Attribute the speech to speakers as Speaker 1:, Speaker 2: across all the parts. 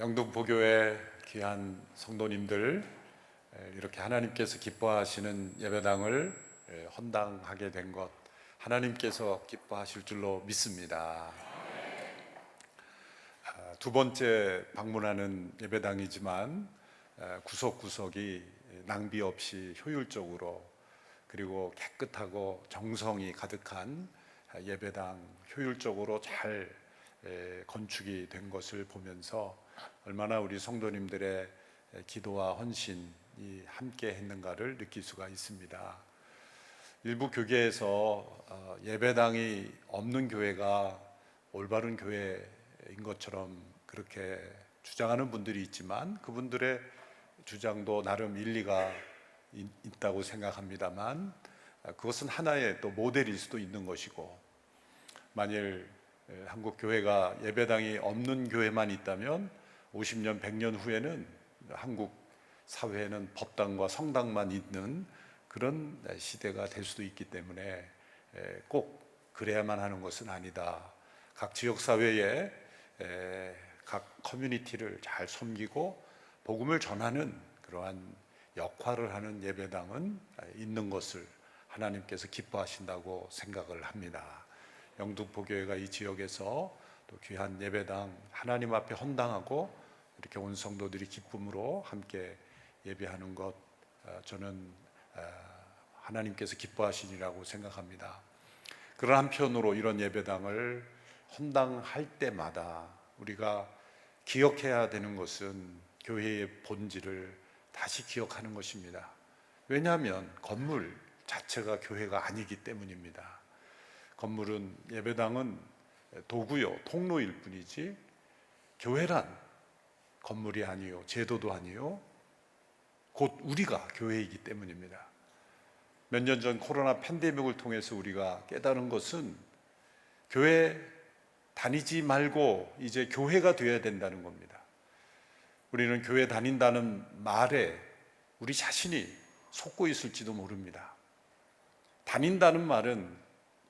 Speaker 1: 영등포교회 귀한 성도님들, 이렇게 하나님께서 기뻐하시는 예배당을 헌당하게 된 것, 하나님께서 기뻐하실 줄로 믿습니다. 두 번째 방문하는 예배당이지만 구석구석이 낭비 없이 효율적으로, 그리고 깨끗하고 정성이 가득한 예배당, 효율적으로 잘 건축이 된 것을 보면서 얼마나 우리 성도님들의 기도와 헌신이 함께 했는가를 느낄 수가 있습니다. 일부 교계에서 예배당이 없는 교회가 올바른 교회인 것처럼 그렇게 주장하는 분들이 있지만, 그분들의 주장도 나름 일리가 있다고 생각합니다만, 그것은 하나의 또 모델일 수도 있는 것이고, 만일 한국 교회가 예배당이 없는 교회만 있다면 50년, 100년 후에는 한국 사회는 법당과 성당만 있는 그런 시대가 될 수도 있기 때문에 꼭 그래야만 하는 것은 아니다. 각 지역사회에 각 커뮤니티를 잘 섬기고 복음을 전하는 그러한 역할을 하는 예배당은 있는 것을 하나님께서 기뻐하신다고 생각을 합니다. 영등포교회가 이 지역에서 또 귀한 예배당 하나님 앞에 헌당하고 이렇게 온 성도들이 기쁨으로 함께 예배하는 것, 저는 하나님께서 기뻐하시리라고 생각합니다. 그런 한편으로 이런 예배당을 헌당할 때마다 우리가 기억해야 되는 것은 교회의 본질을 다시 기억하는 것입니다. 왜냐하면 건물 자체가 교회가 아니기 때문입니다. 건물은, 예배당은 도구요, 통로일 뿐이지 교회란 건물이 아니요, 제도도 아니요, 곧 우리가 교회이기 때문입니다. 몇 년 전 코로나 팬데믹을 통해서 우리가 깨달은 것은 교회 다니지 말고 이제 교회가 되어야 된다는 겁니다. 우리는 교회 다닌다는 말에 우리 자신이 속고 있을지도 모릅니다. 다닌다는 말은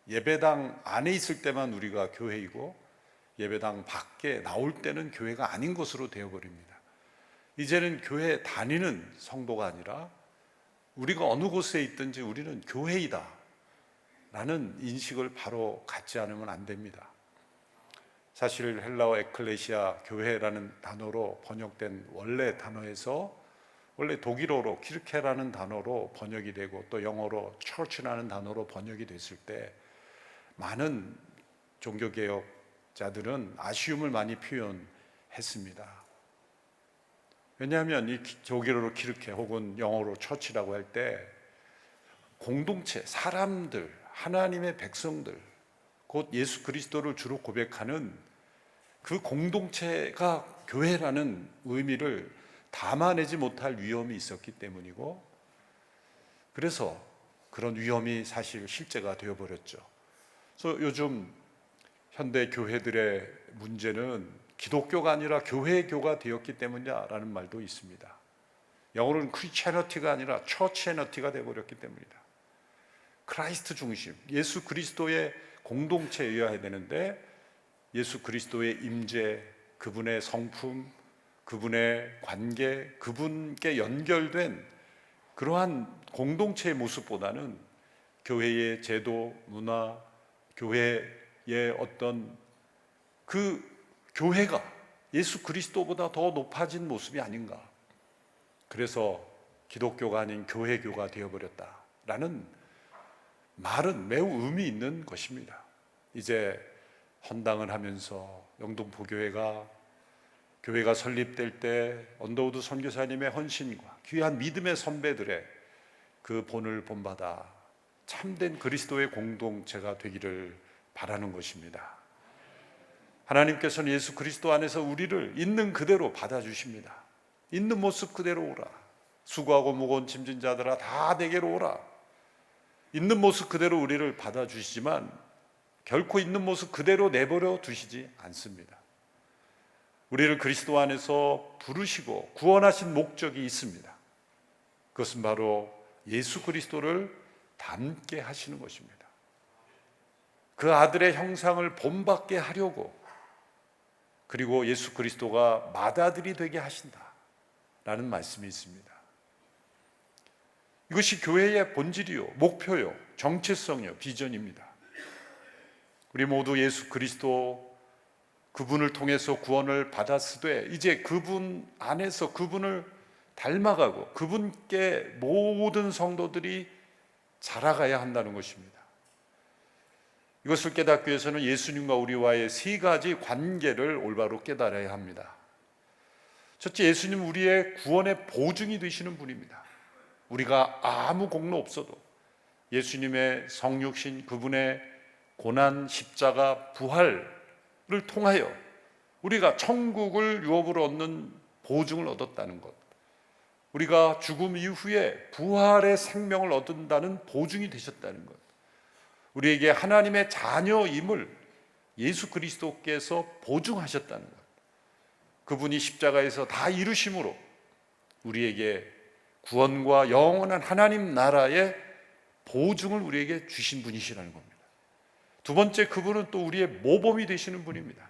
Speaker 1: 예배당 안에 있을 때만 우리가 교회이고, 예배당 밖에 나올 때는 교회가 아닌 것으로 되어버립니다. 이제는 교회 다니는 성도가 아니라 우리가 어느 곳에 있든지 우리는 교회이다 라는 인식을 바로 갖지 않으면 안 됩니다. 사실 헬라어 에클레시아, 교회라는 단어로 번역된 원래 단어에서, 원래 독일어로 키르케라는 단어로 번역이 되고 또 영어로 church라는 단어로 번역이 됐을 때 많은 종교개혁자들은 아쉬움을 많이 표현했습니다. 왜냐하면 이 독일어로 키르케 혹은 영어로 처치라고 할 때 공동체, 사람들, 하나님의 백성들, 곧 예수 그리스도를 주로 고백하는 그 공동체가 교회라는 의미를 담아내지 못할 위험이 있었기 때문이고, 그래서 그런 위험이 사실 실제가 되어버렸죠. 그래서 요즘 현대 교회들의 문제는 기독교가 아니라 교회교가 되었기 때문이라는 말도 있습니다. 영어로는 크리스처니티가 아니라 처치애너티가 되어버렸기 때문이다. 크라이스트 중심, 예수 그리스도의 공동체여야 되는데 예수 그리스도의 임재, 그분의 성품, 그분의 관계, 그분께 연결된 그러한 공동체의 모습보다는 교회의 제도, 문화, 교회의 어떤 그 교회가 예수 그리스도보다 더 높아진 모습이 아닌가. 그래서 기독교가 아닌 교회교가 되어버렸다라는 말은 매우 의미 있는 것입니다. 이제 헌당을 하면서 영등포교회가 설립될 때 언더우드 선교사님의 헌신과 귀한 믿음의 선배들의 그 본을 본받아 참된 그리스도의 공동체가 되기를 바라는 것입니다. 하나님께서는 예수 그리스도 안에서 우리를 있는 그대로 받아주십니다. 있는 모습 그대로 오라. 수고하고 무거운 짐진 자들아 다 내게로 오라. 있는 모습 그대로 우리를 받아주시지만 결코 있는 모습 그대로 내버려 두시지 않습니다. 우리를 그리스도 안에서 부르시고 구원하신 목적이 있습니다. 그것은 바로 예수 그리스도를 닮게 하시는 것입니다. 그 아들의 형상을 본받게 하려고 그리고 예수 그리스도가 맏아들이 되게 하신다라는 말씀이 있습니다. 이것이 교회의 본질이요, 목표요, 정체성이요, 비전입니다. 우리 모두 예수 그리스도 그분을 통해서 구원을 받았으되 이제 그분 안에서 그분을 닮아가고 그분께 모든 성도들이 자라가야 한다는 것입니다. 이것을 깨닫기 위해서는 예수님과 우리와의 세 가지 관계를 올바로 깨달아야 합니다. 첫째, 예수님 우리의 구원의 보증이 되시는 분입니다. 우리가 아무 공로 없어도 예수님의 성육신, 그분의 고난, 십자가, 부활을 통하여 우리가 천국을 유업으로 얻는 보증을 얻었다는 것, 우리가 죽음 이후에 부활의 생명을 얻는다는 보증이 되셨다는 것, 우리에게 하나님의 자녀임을 예수 그리스도께서 보증하셨다는 것, 그분이 십자가에서 다 이루심으로 우리에게 구원과 영원한 하나님 나라의 보증을 우리에게 주신 분이시라는 겁니다. 두 번째, 그분은 또 우리의 모범이 되시는 분입니다.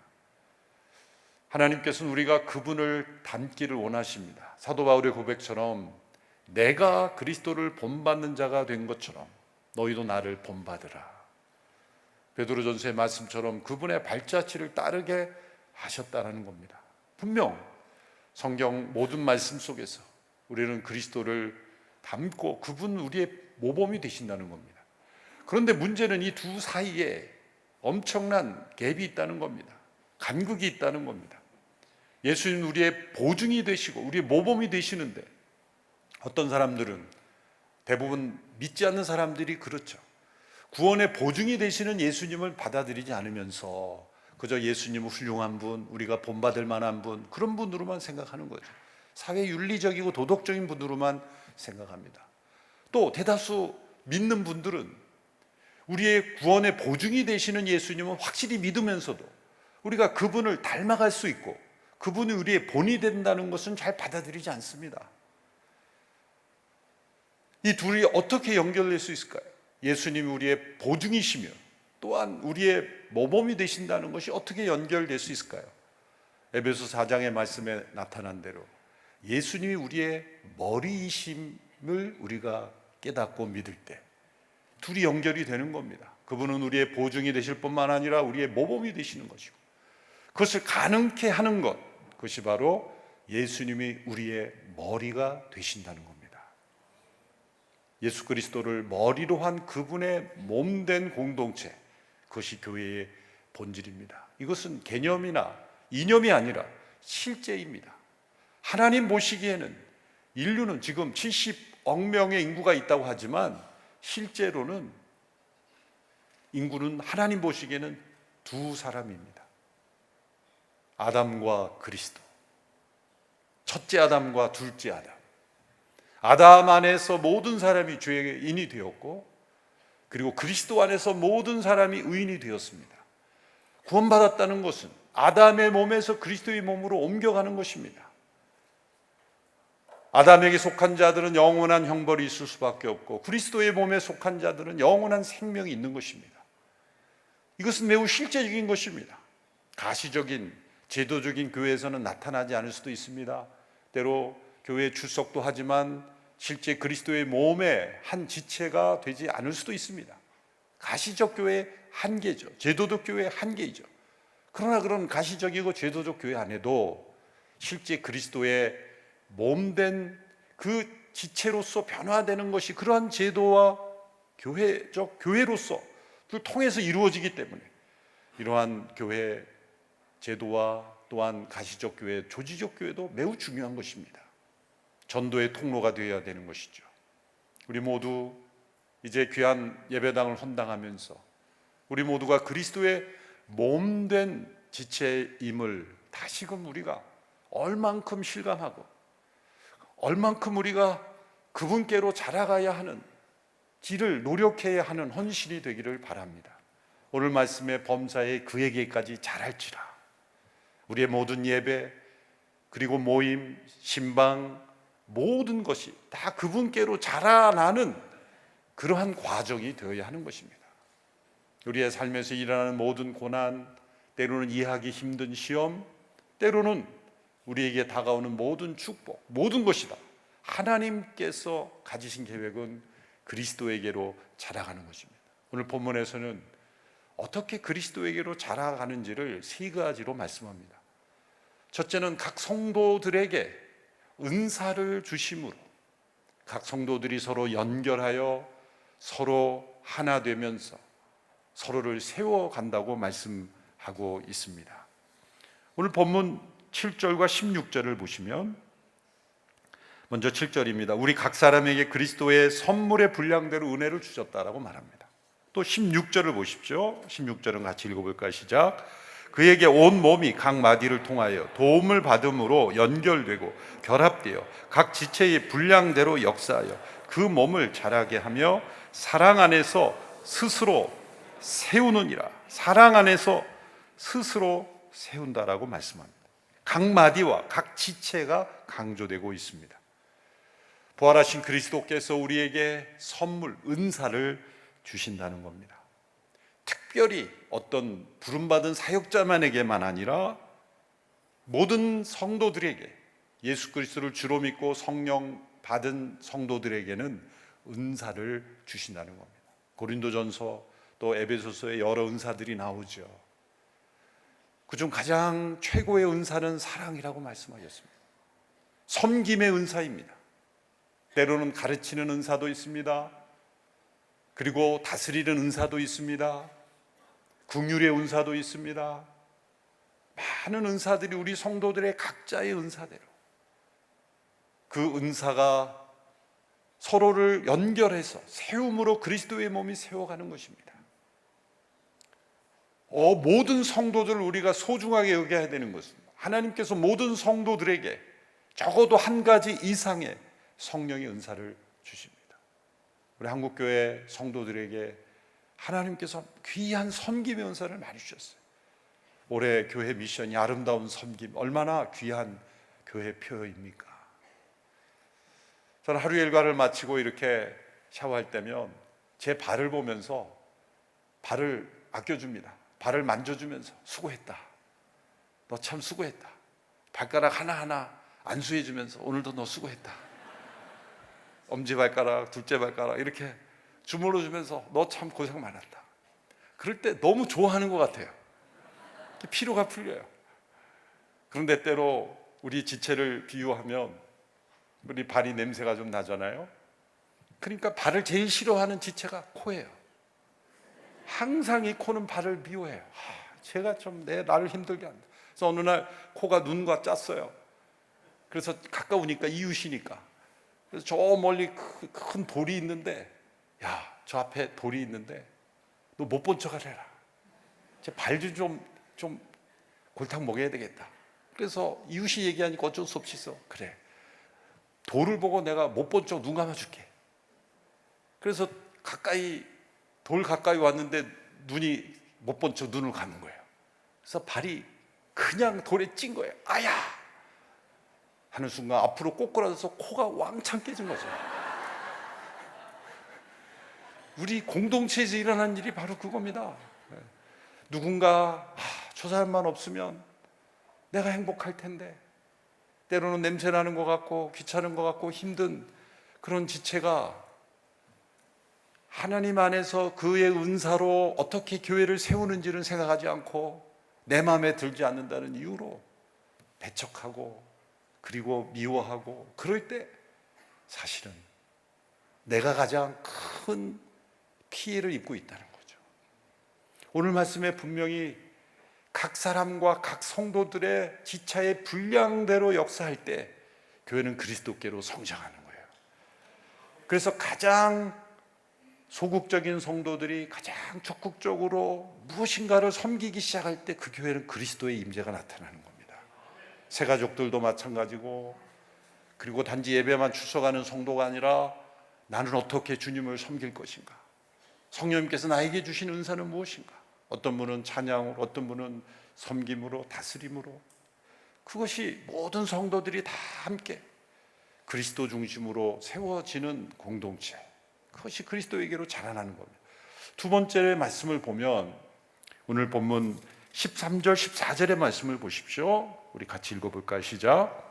Speaker 1: 하나님께서는 우리가 그분을 닮기를 원하십니다. 사도 바울의 고백처럼 내가 그리스도를 본받는 자가 된 것처럼 너희도 나를 본받으라. 베드로전서의 말씀처럼 그분의 발자취를 따르게 하셨다는 겁니다. 분명 성경 모든 말씀 속에서 우리는 그리스도를 닮고 그분 우리의 모범이 되신다는 겁니다. 그런데 문제는 이 두 사이에 엄청난 갭이 있다는 겁니다. 간극이 있다는 겁니다. 예수님 우리의 보증이 되시고 우리의 모범이 되시는데 어떤 사람들은, 대부분 믿지 않는 사람들이 그렇죠. 구원의 보증이 되시는 예수님을 받아들이지 않으면서 그저 예수님은 훌륭한 분, 우리가 본받을 만한 분, 그런 분으로만 생각하는 거죠. 사회 윤리적이고 도덕적인 분으로만 생각합니다. 또 대다수 믿는 분들은 우리의 구원의 보증이 되시는 예수님은 확실히 믿으면서도 우리가 그분을 닮아갈 수 있고 그분이 우리의 본이 된다는 것은 잘 받아들이지 않습니다. 이 둘이 어떻게 연결될 수 있을까요? 예수님이 우리의 보증이시며 또한 우리의 모범이 되신다는 것이 어떻게 연결될 수 있을까요? 에베소 4장의 말씀에 나타난 대로 예수님이 우리의 머리이심을 우리가 깨닫고 믿을 때 둘이 연결이 되는 겁니다. 그분은 우리의 보증이 되실 뿐만 아니라 우리의 모범이 되시는 것이고, 그것을 가능케 하는 것, 그것이 바로 예수님이 우리의 머리가 되신다는 겁니다. 예수 그리스도를 머리로 한 그분의 몸된 공동체, 그것이 교회의 본질입니다. 이것은 개념이나 이념이 아니라 실제입니다. 하나님 보시기에는 인류는 지금 70억 명의 인구가 있다고 하지만 실제로는 인구는 하나님 보시기에는 두 사람입니다. 아담과 그리스도, 첫째 아담과 둘째 아담. 아담 안에서 모든 사람이 죄인이 되었고, 그리고 그리스도 안에서 모든 사람이 의인이 되었습니다. 구원받았다는 것은 아담의 몸에서 그리스도의 몸으로 옮겨가는 것입니다. 아담에게 속한 자들은 영원한 형벌이 있을 수밖에 없고 그리스도의 몸에 속한 자들은 영원한 생명이 있는 것입니다. 이것은 매우 실제적인 것입니다. 가시적인 제도적인 교회에서는 나타나지 않을 수도 있습니다. 때로 교회에 출석도 하지만 실제 그리스도의 몸의 한 지체가 되지 않을 수도 있습니다. 가시적 교회의 한계죠. 제도적 교회의 한계이죠. 그러나 그런 가시적이고 제도적 교회 안에도 실제 그리스도의 몸된 그 지체로서 변화되는 것이 그러한 제도와 교회적 교회로서 그 통해서 이루어지기 때문에 이러한 교회 제도와 또한 가시적 교회, 조지적 교회도 매우 중요한 것입니다. 전도의 통로가 되어야 되는 것이죠. 우리 모두 이제 귀한 예배당을 헌당하면서 우리 모두가 그리스도의 몸된 지체임을 다시금 우리가 얼만큼 실감하고 얼만큼 우리가 그분께로 자라가야 하는 길을 노력해야 하는 헌신이 되기를 바랍니다. 오늘 말씀의 범사에 그에게까지 잘할지라. 우리의 모든 예배 그리고 모임, 신방 모든 것이 다 그분께로 자라나는 그러한 과정이 되어야 하는 것입니다. 우리의 삶에서 일어나는 모든 고난, 때로는 이해하기 힘든 시험, 때로는 우리에게 다가오는 모든 축복, 모든 것이 다 하나님께서 가지신 계획은 그리스도에게로 자라가는 것입니다. 오늘 본문에서는 어떻게 그리스도에게로 자라가는지를 세 가지로 말씀합니다. 첫째는 각 성도들에게 은사를 주심으로 각 성도들이 서로 연결하여 서로 하나 되면서 서로를 세워간다고 말씀하고 있습니다. 오늘 본문 7절과 16절을 보시면, 먼저 7절입니다. 우리 각 사람에게 그리스도의 선물의 분량대로 은혜를 주셨다라고 말합니다. 또 16절을 보십시오. 16절은 같이 읽어볼까요? 시작. 그에게 온 몸이 각 마디를 통하여 도움을 받음으로 연결되고 결합되어 각 지체의 분량대로 역사하여 그 몸을 자라게 하며 사랑 안에서 스스로 세우느니라. 사랑 안에서 스스로 세운다라고 말씀합니다. 각 마디와 각 지체가 강조되고 있습니다. 부활하신 그리스도께서 우리에게 선물, 은사를 주신다는 겁니다. 특별히 어떤 부름받은 사역자만에게만 아니라 모든 성도들에게, 예수 그리스도를 주로 믿고 성령 받은 성도들에게는 은사를 주신다는 겁니다. 고린도전서 또 에베소서에 여러 은사들이 나오죠. 그중 가장 최고의 은사는 사랑이라고 말씀하셨습니다. 섬김의 은사입니다. 때로는 가르치는 은사도 있습니다. 그리고 다스리는 은사도 있습니다. 긍휼의 은사도 있습니다. 많은 은사들이 우리 성도들의 각자의 은사대로, 그 은사가 서로를 연결해서 세움으로 그리스도의 몸이 세워가는 것입니다. 모든 성도들을 우리가 소중하게 여겨야 되는 것입니다. 하나님께서 모든 성도들에게 적어도 한 가지 이상의 성령의 은사를 주십니다. 우리 한국교회 성도들에게 하나님께서 귀한 섬김의 은사를 많이 주셨어요. 올해 교회 미션이 아름다운 섬김, 얼마나 귀한 교회 표입니까? 저는 하루 일과를 마치고 이렇게 샤워할 때면 제 발을 보면서 발을 아껴줍니다. 발을 만져주면서 수고했다, 너 참 수고했다, 발가락 하나하나 안수해주면서 오늘도 너 수고했다, 엄지발가락, 둘째 발가락 이렇게 주물러주면서 너 참 고생 많았다. 그럴 때 너무 좋아하는 것 같아요. 피로가 풀려요. 그런데 때로 우리 지체를 비유하면 우리 발이 냄새가 좀 나잖아요. 그러니까 발을 제일 싫어하는 지체가 코예요. 항상 이 코는 발을 미워해요. 제가 좀 나를 힘들게 한다. 그래서 어느 날 코가 눈과 짰어요. 그래서 가까우니까 이웃이니까, 그래서 저 멀리 큰 돌이 있는데, 야, 저 앞에 돌이 있는데 너 못 본 척 하래라. 제 발 좀 골탕 먹여야 되겠다. 그래서 이웃이 얘기하니까 어쩔 수 없이 있어. 그래, 돌을 보고 내가 못 본 척 눈 감아줄게. 그래서 돌 가까이 왔는데 눈이 못 본 척 눈을 감은 거예요. 그래서 발이 그냥 돌에 찐 거예요. 아야! 하는 순간 앞으로 꼬꾸라져서 코가 왕창 깨진 거죠. 우리 공동체에서 일어난 일이 바로 그겁니다. 누군가 저 사람만 없으면 내가 행복할 텐데, 때로는 냄새 나는 것 같고 귀찮은 것 같고 힘든 그런 지체가 하나님 안에서 그의 은사로 어떻게 교회를 세우는지를 생각하지 않고 내 마음에 들지 않는다는 이유로 배척하고 그리고 미워하고, 그럴 때 사실은 내가 가장 큰 피해를 입고 있다는 거죠. 오늘 말씀에 분명히 각 사람과 각 성도들의 지차의 분량대로 역사할 때 교회는 그리스도께로 성장하는 거예요. 그래서 가장 소극적인 성도들이 가장 적극적으로 무엇인가를 섬기기 시작할 때 그 교회는 그리스도의 임재가 나타나는 겁니다. 새가족들도 마찬가지고, 그리고 단지 예배만 출석하는 성도가 아니라 나는 어떻게 주님을 섬길 것인가, 성령님께서 나에게 주신 은사는 무엇인가, 어떤 분은 찬양으로, 어떤 분은 섬김으로, 다스림으로, 그것이 모든 성도들이 다 함께 그리스도 중심으로 세워지는 공동체, 그것이 그리스도에게로 자라나는 겁니다. 두 번째 말씀을 보면 오늘 본문 13절 14절의 말씀을 보십시오. 우리 같이 읽어볼까요? 시작.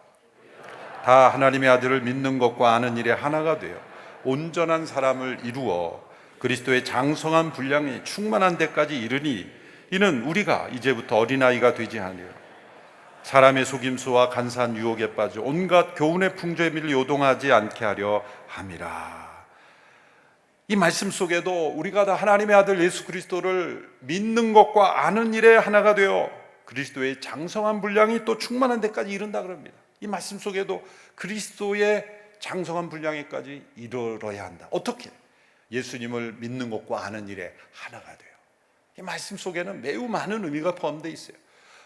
Speaker 1: 다 하나님의 아들을 믿는 것과 아는 일에 하나가 되어 온전한 사람을 이루어 그리스도의 장성한 분량이 충만한 데까지 이르니 이는 우리가 이제부터 어린아이가 되지 아니하여 사람의 속임수와 간사한 유혹에 빠져 온갖 교훈의 풍조에 요동하지 않게 하려 함이라. 이 말씀 속에도 우리가 다 하나님의 아들 예수 그리스도를 믿는 것과 아는 일에 하나가 되어 그리스도의 장성한 분량이 또 충만한 데까지 이른다 그럽니다. 이 말씀 속에도 그리스도의 장성한 분량에까지 이르러야 한다. 어떻게? 예수님을 믿는 것과 아는 일에 하나가 돼요. 이 말씀 속에는 매우 많은 의미가 포함되어 있어요.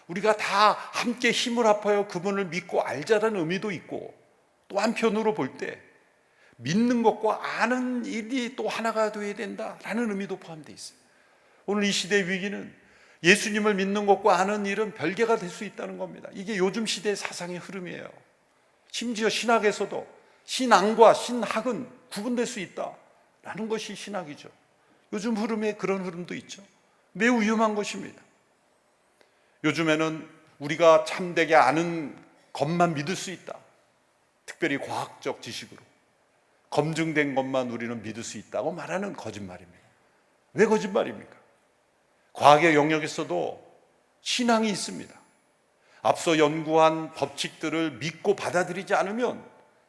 Speaker 1: 우리가 다 함께 힘을 합하여 그분을 믿고 알자라는 의미도 있고, 또 한편으로 볼 때 믿는 것과 아는 일이 또 하나가 되어야 된다라는 의미도 포함되어 있어요. 오늘 이 시대의 위기는 예수님을 믿는 것과 아는 일은 별개가 될 수 있다는 겁니다. 이게 요즘 시대의 사상의 흐름이에요. 심지어 신학에서도 신앙과 신학은 구분될 수 있다라는 것이 신학이죠. 요즘 흐름에 그런 흐름도 있죠. 매우 위험한 것입니다. 요즘에는 우리가 참되게 아는 것만 믿을 수 있다. 특별히 과학적 지식으로 검증된 것만 우리는 믿을 수 있다고 말하는 거짓말입니다. 왜 거짓말입니까? 과학의 영역에서도 신앙이 있습니다. 앞서 연구한 법칙들을 믿고 받아들이지 않으면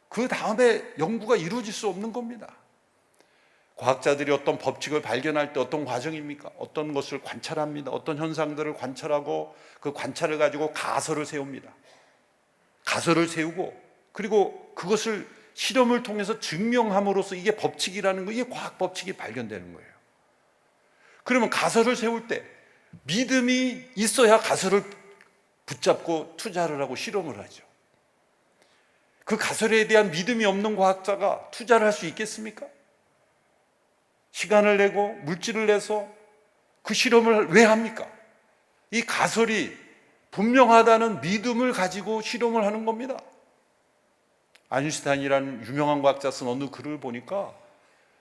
Speaker 1: 그 다음에 연구가 이루어질 수 없는 겁니다. 과학자들이 어떤 법칙을 발견할 때 어떤 과정입니까? 어떤 것을 관찰합니다. 어떤 현상들을 관찰하고 그 관찰을 가지고 가설을 세웁니다. 가설을 세우고 그리고 그것을 실험을 통해서 증명함으로써 이게 법칙이라는 거, 이게 과학 법칙이 발견되는 거예요. 그러면 가설을 세울 때 믿음이 있어야 가설을 붙잡고 투자를 하고 실험을 하죠. 그 가설에 대한 믿음이 없는 과학자가 투자를 할 수 있겠습니까? 시간을 내고 물질을 내서 그 실험을 왜 합니까? 이 가설이 분명하다는 믿음을 가지고 실험을 하는 겁니다. 아인슈타인이라는 유명한 과학자 쓴 어느 글을 보니까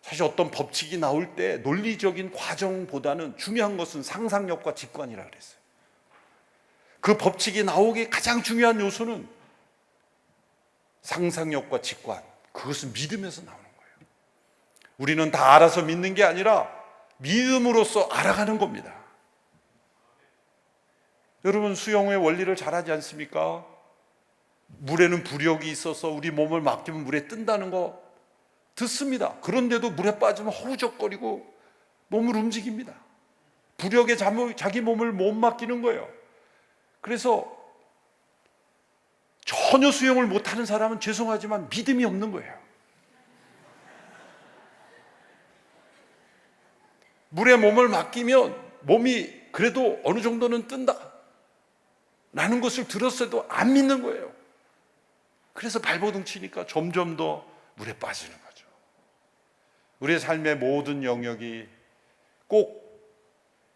Speaker 1: 사실 어떤 법칙이 나올 때 논리적인 과정보다는 중요한 것은 상상력과 직관이라 그랬어요. 그 법칙이 나오기 가장 중요한 요소는 상상력과 직관, 그것은 믿음에서 나오는 거예요. 우리는 다 알아서 믿는 게 아니라 믿음으로써 알아가는 겁니다. 여러분, 수영의 원리를 잘 하지 않습니까? 물에는 부력이 있어서 우리 몸을 맡기면 물에 뜬다는 거 듣습니다. 그런데도 물에 빠지면 허우적거리고 몸을 움직입니다. 부력에 자기 몸을 못 맡기는 거예요. 그래서 전혀 수영을 못하는 사람은 죄송하지만 믿음이 없는 거예요. 물에 몸을 맡기면 몸이 그래도 어느 정도는 뜬다 라는 것을 들었어도 안 믿는 거예요. 그래서 발버둥 치니까 점점 더 물에 빠지는 거죠. 우리의 삶의 모든 영역이 꼭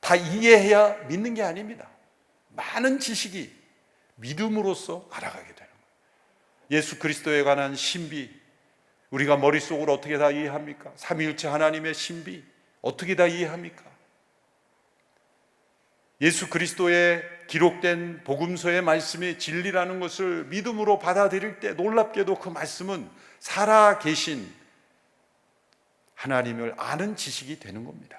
Speaker 1: 다 이해해야 믿는 게 아닙니다. 많은 지식이 믿음으로써 알아가게 되는 거예요. 예수 그리스도에 관한 신비, 우리가 머릿속으로 어떻게 다 이해합니까? 삼위일체 하나님의 신비 어떻게 다 이해합니까? 예수 그리스도의 기록된 복음서의 말씀이 진리라는 것을 믿음으로 받아들일 때 놀랍게도 그 말씀은 살아계신 하나님을 아는 지식이 되는 겁니다.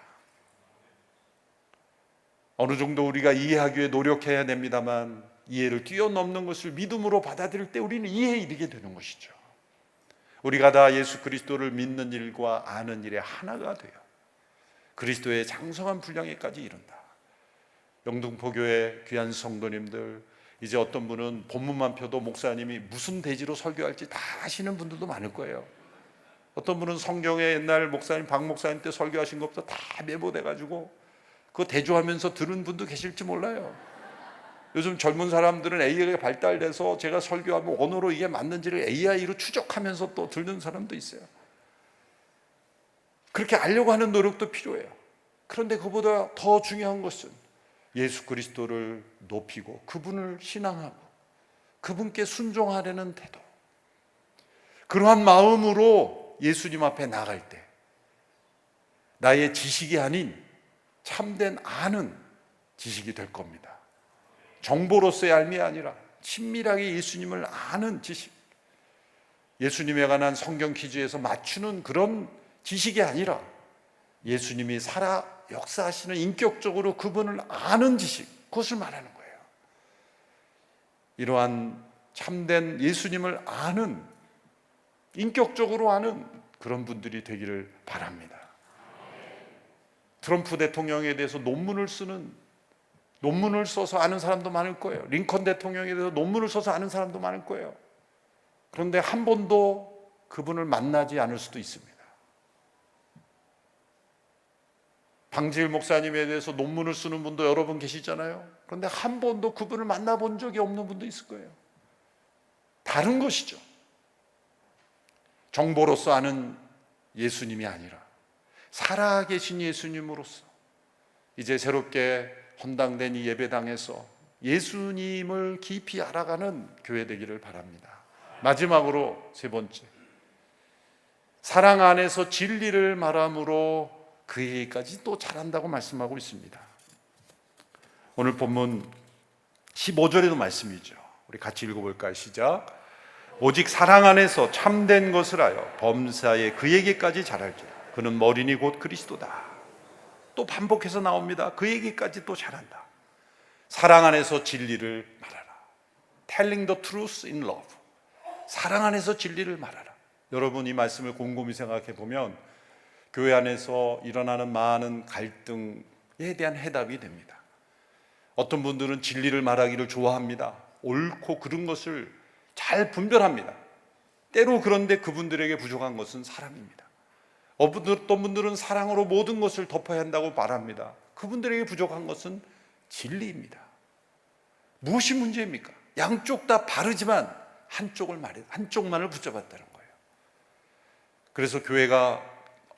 Speaker 1: 어느 정도 우리가 이해하기 위해 노력해야 됩니다만 이해를 뛰어넘는 것을 믿음으로 받아들일 때 우리는 이해에 이르게 되는 것이죠. 우리가 다 예수 그리스도를 믿는 일과 아는 일에 하나가 돼요. 그리스도의 장성한 분량에까지 이른다. 영등포교회 귀한 성도님들, 이제 어떤 분은 본문만 펴도 목사님이 무슨 대지로 설교할지 다 아시는 분들도 많을 거예요. 어떤 분은 성경에 옛날 목사님 박 목사님 때 설교하신 것부터 다 메모돼가지고 그거 대조하면서 들은 분도 계실지 몰라요. 요즘 젊은 사람들은 AI가 발달돼서 제가 설교하면 언어로 이게 맞는지를 AI로 추적하면서 또 듣는 사람도 있어요. 그렇게 알려고 하는 노력도 필요해요. 그런데 그보다 더 중요한 것은 예수 그리스도를 높이고 그분을 신앙하고 그분께 순종하려는 태도, 그러한 마음으로 예수님 앞에 나갈 때 나의 지식이 아닌 참된 아는 지식이 될 겁니다. 정보로서의 알미 아니라 친밀하게 예수님을 아는 지식, 예수님에 관한 성경 퀴즈에서 맞추는 그런 지식이 아니라 예수님이 살아 역사하시는, 인격적으로 그분을 아는 지식, 그것을 말하는 거예요. 이러한 참된 예수님을 아는, 인격적으로 아는 그런 분들이 되기를 바랍니다. 트럼프 대통령에 대해서 논문을 써서 아는 사람도 많을 거예요. 링컨 대통령에 대해서 논문을 써서 아는 사람도 많을 거예요. 그런데 한 번도 그분을 만나지 않을 수도 있습니다. 방지일 목사님에 대해서 논문을 쓰는 분도 여러 분 계시잖아요. 그런데 한 번도 그분을 만나본 적이 없는 분도 있을 거예요. 다른 것이죠. 정보로서 아는 예수님이 아니라 살아계신 예수님으로서 이제 새롭게 헌당된 이 예배당에서 예수님을 깊이 알아가는 교회 되기를 바랍니다. 마지막으로 세 번째, 사랑 안에서 진리를 말함으로 그에게까지 또 잘한다고 말씀하고 있습니다. 오늘 본문 15절에도 말씀이죠. 우리 같이 읽어볼까요? 시작. 오직 사랑 안에서 참된 것을 하여 범사에 그에게까지 잘할지라. 그는 머리니 곧 그리스도다. 또 반복해서 나옵니다. 그에게까지 또 잘한다. 사랑 안에서 진리를 말하라. Telling the truth in love. 사랑 안에서 진리를 말하라. 여러분, 이 말씀을 곰곰이 생각해 보면 교회 안에서 일어나는 많은 갈등에 대한 해답이 됩니다. 어떤 분들은 진리를 말하기를 좋아합니다. 옳고 그른 것을 잘 분별합니다. 때로 그런데 그분들에게 부족한 것은 사랑입니다. 어떤 분들은 사랑으로 모든 것을 덮어야 한다고 말합니다. 그분들에게 부족한 것은 진리입니다. 무엇이 문제입니까? 양쪽 다 바르지만 한쪽만을 붙잡았다는 거예요. 그래서 교회가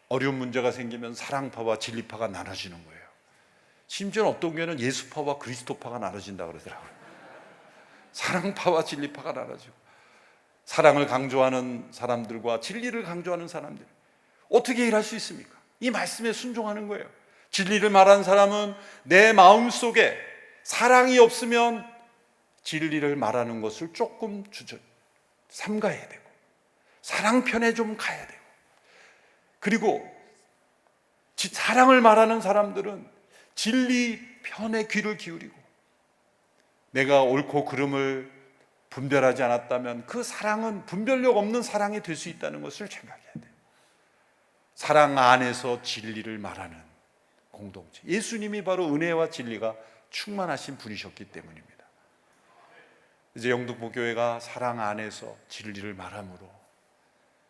Speaker 1: 어려운 문제가 생기면 사랑파와 진리파가 나눠지는 거예요. 심지어 어떤 교회는 예수파와 그리스도파가 나눠진다 그러더라고요. 사랑파와 진리파가 나눠지고, 사랑을 강조하는 사람들과 진리를 강조하는 사람들, 어떻게 일할 수 있습니까? 이 말씀에 순종하는 거예요. 진리를 말하는 사람은 내 마음속에 사랑이 없으면 진리를 말하는 것을 조금 삼가해야 되고, 사랑 편에 좀 가야 되고, 그리고 사랑을 말하는 사람들은 진리 편에 귀를 기울이고, 내가 옳고 그름을 분별하지 않았다면 그 사랑은 분별력 없는 사랑이 될 수 있다는 것을 생각해야 돼요. 사랑 안에서 진리를 말하는 공동체, 예수님이 바로 은혜와 진리가 충만하신 분이셨기 때문입니다. 이제 영등포교회가 사랑 안에서 진리를 말함으로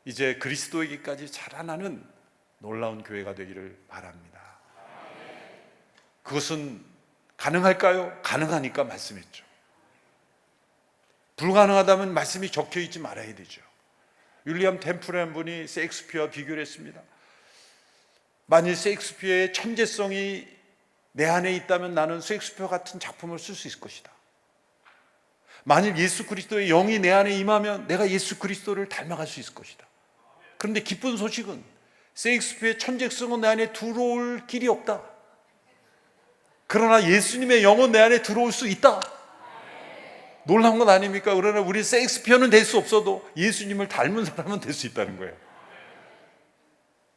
Speaker 1: 이제 그리스도에게까지 자라나는 놀라운 교회가 되기를 바랍니다. 그것은 가능할까요? 가능하니까 말씀했죠. 불가능하다면 말씀이 적혀 있지 말아야 되죠. 윌리엄 템플이라는 분이 셰익스피어와 비교를 했습니다. 만일 셰익스피어의 천재성이 내 안에 있다면 나는 셰익스피어 같은 작품을 쓸 수 있을 것이다. 만일 예수 그리스도의 영이 내 안에 임하면 내가 예수 그리스도를 닮아갈 수 있을 것이다. 그런데 기쁜 소식은 셰익스피어의 천재성은 내 안에 들어올 길이 없다. 그러나 예수님의 영은 내 안에 들어올 수 있다. 놀라운 건 아닙니까? 그러나 우리 셰익스피어는 될 수 없어도 예수님을 닮은 사람은 될 수 있다는 거예요.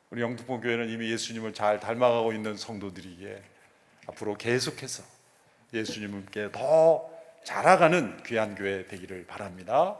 Speaker 1: 우리 영등포 교회는 이미 예수님을 잘 닮아가고 있는 성도들이기에 앞으로 계속해서 예수님께 더 자라가는 귀한 교회 되기를 바랍니다.